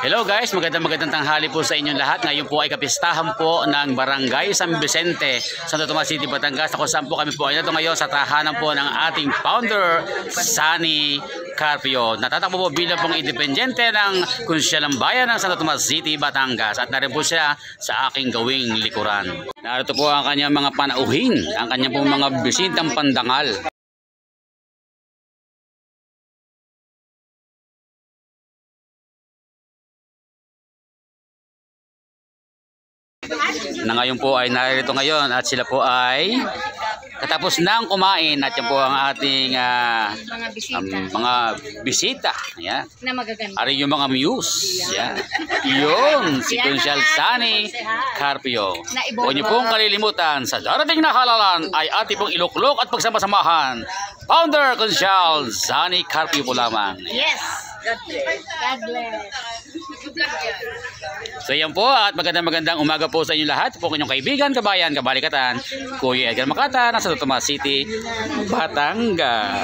Hello guys, magandang tanghali po sa inyong lahat. Ngayon po ay kapistahan po ng Barangay San Vicente, Santo Tomas City, Batangas. Kung saan po kami po ay nato ngayon sa tahanan po ng ating founder, Sunny Carpio. Natatakbo po bilang pong independyente ng Konsehal Bayan ng Santo Tomas City, Batangas. At narin po siya sa aking gawing likuran. Narito po ang kanyang mga panauhin, ang kanyang pong mga bisitang pandangal. Na ngayon po ay narito ngayon at sila po ay katapos nang kumain at yan po ang ating mga bisita. Yan. Na magaganda. Ari yung mga muse. Yan. Yun, si Konsehal Sunny Carpio. Huwag niyo pong kalilimutan, sa darating na halalan ay ating pong iluklok at pagsamasamahan. Founder Konsehal Sunny Carpio po lamang. Yes. God bless. So yan po at magandang umaga po sa inyo lahat. Po inyong kaibigan, kabayan, kabalikatan, Kuya Edgar Makata ng Santo Tomas City, Batangas.